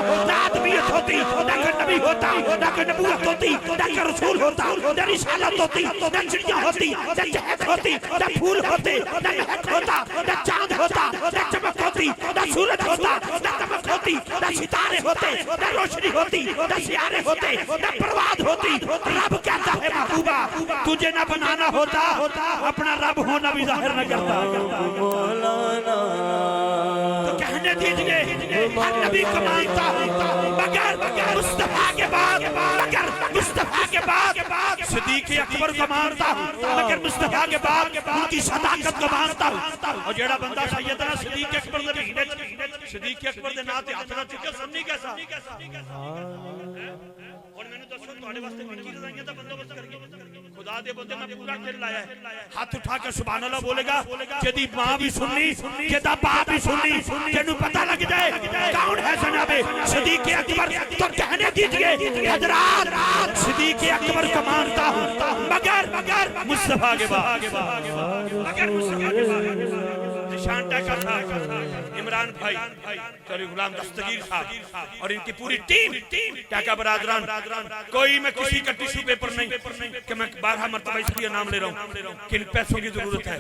ना आदमियत होती, ना कोई नबी होता, ना कोई नबूवत होती, ना कोई रसूल होता, ना रिसालत होती, ना चिड़िया होती, ना चहक होती, ना फूल होते, ना महक होता, ना चांद होता, ना चमक होती, ना सूरज होता, ना दमक होती, ना सितारे होते, ना रोशनी होती, ना सियारे होते, ना परवाद होती। रब कहता है महबूबा तुझे ना बनाना होता, अपना रब होना भी जाहिर न करता। तो कहने दीजिए हर नबी को मानता हूं मगर मुस्तफा के बाद, मगर मुस्तफा के बाद सिद्दीक़ अकबर को मानता हूं, मगर मुस्तफा के बाद उनकी सदाकत को मानता हूं। और जेड़ा बंदा सैयदना सिद्दीक़ अकबर दे महीने सिद्दीक़ अकबर दे नाम ते हाथ रख चुके सुन्नी कैसा और मैंने दसो तुम्हारे वास्ते की रजाइयां दा बंदोबस्त करके खुदा दे बंदे मैं पूरा खेल लाया है। हाथ उठा के सुभान अल्लाह बोलेगा जेदी मां भी सुन्नी, जेदा बाप भी सुन्नी, जेनु पता लग जाए कौन है जनाबे सिद्दीक़ अकबर। तो कहने दीजिए हजरात सिद्दीक़ अकबर को मानता हूं मगर मुस्तफा के बाद, मगर मुस्तफा के बाद निशान टैका था इमरान भाई चौधरी गुलाम दस्तगीर साहब और इनकी पूरी टीम टैका बरादरान। कोई मैं किसी का टिश्यू पेपर नहीं कि मैं 12 मरतबा इसलिए नाम ले रहा हूं किन पैसों की जरूरत है।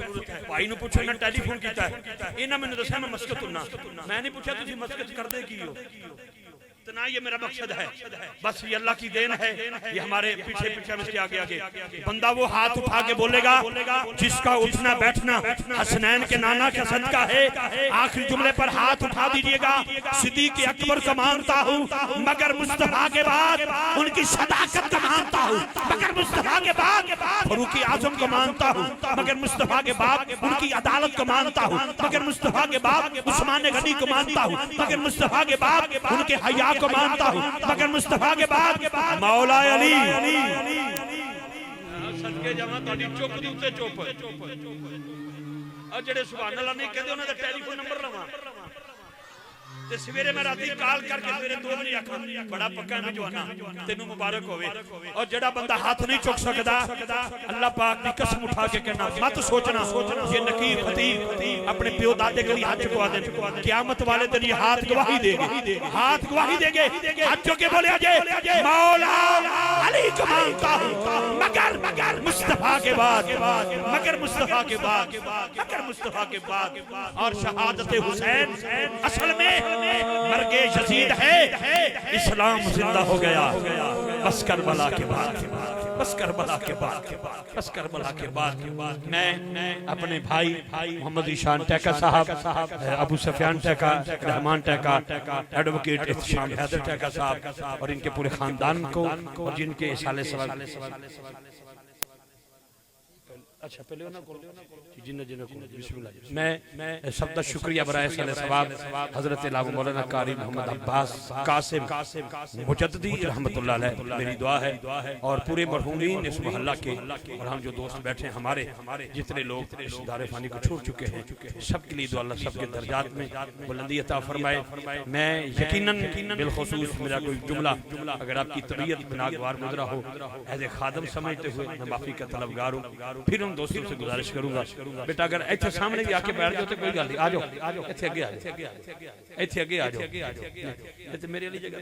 भाई ने पूछा ना टेलीफोन किया है इन्हें मैंने दसा मैं मस्कत हूं, मैं नहीं पूछा तुम मस्कत कर दे की हो। तो ना ये मेरा मकसद है, बस ये अल्लाह की देन है। ये हमारे पीछे पीछे में आगे बंदा वो हाथ उठा के बोलेगा जिसका उठना बैठना हसनैन के नाना का सदका है। आखिरी जुमले पर हाथ उठा दीजिएगा। सिद्दीक़ अकबर को मानता हूँ मगर मुस्तफा के बाद उनकी सदाकत को मानता हूँ, मगर मुस्तफा के बाद फारूक आजम को मानता हूँ, मगर मुस्तफा के बाद उनकी अदालत को मानता हूँ, मगर मुस्तफा के बाद उस्मान गनी को मानता हूँ, मगर मुस्तफा के बाद उनके हया को मानता हूं, मगर मुस्तफा के बाद मौला अली सदके जावां तोडी चुप दी उत्ते चुप और जेड़े सुभान अल्लाह नहीं कहदे उन्हां दा टेलीफोन नंबर लवां ते सवेरे मैं राती कॉल करके सवेरे 2 बजे आखां बड़ा पक्का है जवाना तेनू मुबारक होवे। और जेड़ा बंदा हाथ नहीं चुक सकदा अल्लाह पाक की कसम उठा के कहना मत सोचना ये नकीर खतीब अपने पियो दादे के लिए हाथ चुकवा दे, क़यामत वाले दिन ये हाथ गवाही देंगे, हाथ गवाही देंगे। हाथ चुके बोले अजय मौला अली को मानता हूं मगर मुस्तफा के बाद, मगर मुस्तफा के बाद, मगर मुस्तफा के बाद। और शहादत हुसैन असल में मरगे यजीद है, इस्लाम जिंदा हो गया बस करबला के बाद, बस करबला के बाद, बस करबला के बाद। मैं अपने भाई मोहम्मद ईशान टैका साहब, अबू सफियान टैका, रहमान टैका, एडवोकेट इत्शाम हैदर टैका साहब और इनके पूरे खानदान को और जिनके साले सवाल अच्छा पहले मैं सबका शुक्रिया बराए साले सवाब हजरत मौलाना कारी मोहम्मद अब्बास कासिम मुजद्दी रहमतुल्लाह अलैह मेरी दुआ है और पूरे मरहूमीन इस मोहल्ला के और हम जो दोस्त बैठे हैं हमारे जितने लोग इस दारे फानी को छोड़ चुके हैं सबके लिए दुआ अल्लाह सबके दर्जात में बुलंदी अता फरमाए। मैं यकीनन बिलखुसूस मेरा कोई जुमला अगर आपकी तबीयत नागवार गुजरा हो एज ए खादम समझते हुए मैं माफी का तलबगार हूँ। फिर उन दोस्तों से गुजारिश करूंगा बेटा अगर इतने सामने भी आके बैठ जाओ तो कोई गल नहीं, आ जाओ इतने अगे आ जाओ, इतने अगे आ जाओ, मेरे लिए जगह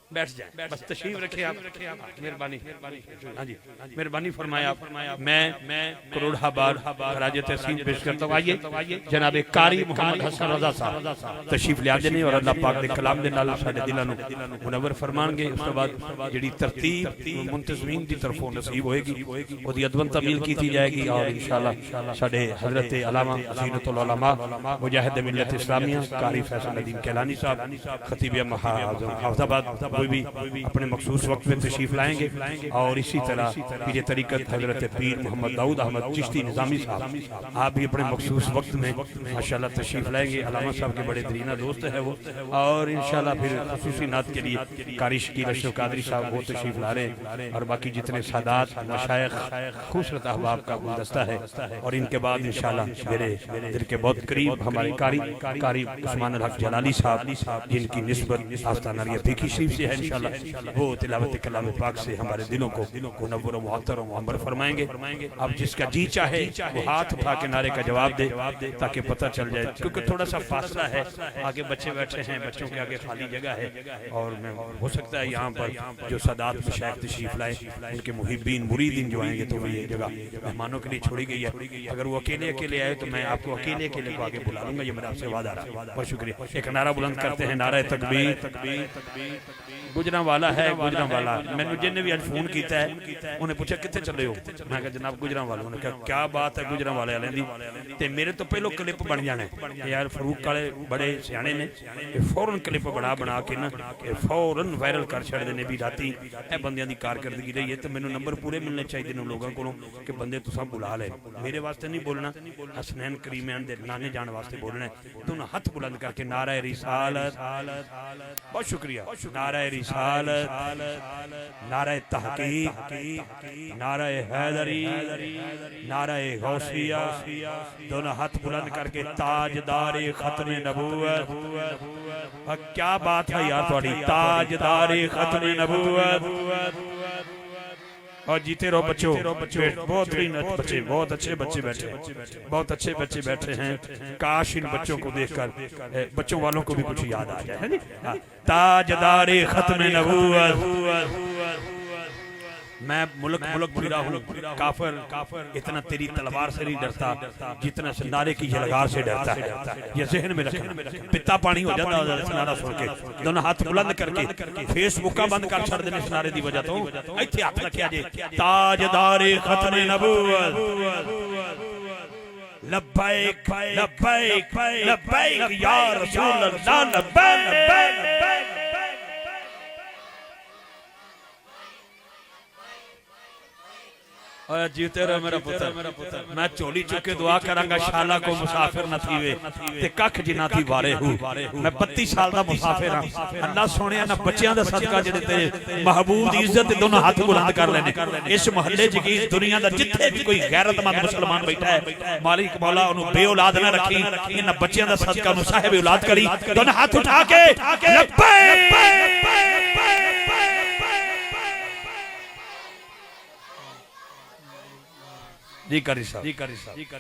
बैठ जाए बस तशरीफ रखे आप, मेहरबानी। हाँ जी मेहरबानी फरमाया। मैं करोड़ाबाद खराज तहसीन पेश करता हूं। आइए जनाब कारी मोहम्मद हसन रजा साहब तशरीफ लिया देने और अल्लाह पाक दे कलाम दे नाल साडे दिलां नूं मुनव्वर फरमानगे। उस तो बाद जिहड़ी तरतीब मुंतजमीन दी तरफों नसीब होएगी ओदी अदवन तमील कीती जाएगी और इंशाअल्लाह साडे हजरत अल्लामा ज़ीनतुल उलमा मुजाहिद मिल्लत इस्लामिया कारी फैसल नदीम कैलानी साहब खतीब हाफिज़ाबाद कोई भी अपने मखसूस वक्त में तशरीफ लाएंगे। और इसी तरह पीर तरीकत हजरत पीर मोहम्मद दाऊद अहमद चिश्ती निज़ामी साहब आप भी अपने मखसूस वक्त में माशाल्लाह तशरीफ लाएंगे। अल्लामा साहब के बड़े दरीना दोस्त है वो और इंशाल्लाह फिर खुसूसी नात के लिए कारी शकील अशरफ कादरी साहब वो तशरीफ ला रहे हैं और बाकी जितने सादात मशाइख खूबसूरत अहबाब का गुलदस्ता है। और इनके बाद इंशाल्लाह मेरे दिल के बहुत करीब हमारे कारी उस्मान अल हक जलाली साहब जिनकी निस्बत आस्ताना रिया भीखी शरीफ से है इंशाल्लाह वो तिलावत कलाम पाक से हमारे दिलों को मुनव्वर व मुअत्तर व मुअम्मर फरमाएंगे। अब जिसका जी चाहे वो हाथ उठा के नारे का जवाब दे ताकि पता चल जाए, क्योंकि थोड़ा सा फासला है, आगे बच्चे बैठे हैं, बच्चों के आगे खाली जगह है और मैं हो सकता है यहाँ पर जो सादात मशाइख तशरीफ लाए उनके मुहिब्बीन मुरीदीन जो आएंगे तो वो ये जगह मेहमानों के लिए छोड़ी गई है। अगर वो अकेले अकेले आए तो मैं आपको अकेले अकेले को आगे बुला लूंगा, ये मेरा आपसे वादा रहा। बहुत शुक्रिया। एक नारा बुलंद करते हैं, नारा तकबीर। गुजरांवाला है गुजरांवाला। मैंने जिन्हें भी आज फोन किया है उन्हें पूछा कितने चले हो, मैं कहा जनाब गुजरांवाला। उन्होंने कहा क्या बात है गुजरांवाले वाले दी, ते मेरे तो पहलो क्लिप बन जाने यार फरूक वाले बड़े सियाने ने, फौरन क्लिप बना बना के ना फौरन वायरल कर छड़ते हैं भी राती ए बंदियां दी कारकर्दगी रही है। तो मैंने नंबर पूरे मिलने चाहिए ने लोगों को कि बंदे तुसा बुला ले। मेरे वास्ते नहीं बोलना, हसनैन करीमैन दे नाने जान वास्ते बोलना है। दोनों हाथ बुलंद करके नारा रिसालत। बहुत शुक्रिया। नारा रिसालत, नारा तहकीक, नारा हैदरी, नारा गौसिया, दोनों हाथ बुलंद करके ताजदार खत्म नबूवत। क्या बात है यार थोड़ी, ताजदार खत्म नबूवत। और जीते रहो बच्चों, बहुत ही बच्चे, बहुत अच्छे बच्चे बैठे, बहुत अच्छे बच्चे बैठे हैं। काश इन बच्चों को देखकर बच्चों वालों को भी कुछ याद आ जाए, है नी? ताजदार खत्म नबूवत। मैं मुल्क फिरा हूँ, काफिर इतना तेरी तलवार से नहीं डरता जितना नारे की यलगार से डरता है। ये ज़हन में रखना, पिता पानी हो जाता है नारा सुन के। दोनों हाथ बुलंद करके फेसबुक बंद कर छड़ देने इस नारे दी वजह तो इत्थे हाथ रखिया जे ताजदार खत्म नबूवत। लब्बैक लब्बैक लब्बैक या रसूल अल्लाह लब्बैक। और जीते रहो मेरा पुत्र। मैं चोली चुके दुआ करांगा शाला को मुसाफिर न थीवे ते कख जिना थी वारे हूं। मैं 32 साल दा मुसाफिर हां। अल्लाह सोहणिया ना बच्चियां दा सदका जेड़े ते महबूब दी इज्जत दोनों हाथ बुलंद कर लेने। इस मोहल्ले च की दुनिया दा जिथे भी कोई गैरतमंद मुसलमान बैठा है, मालिक मौला ओनु बेऔलाद ना रखी, इन बच्चियां दा सदका नु साहिब औलाद करी। दोनों हाथ उठा के लब्बैक जी करी साहब।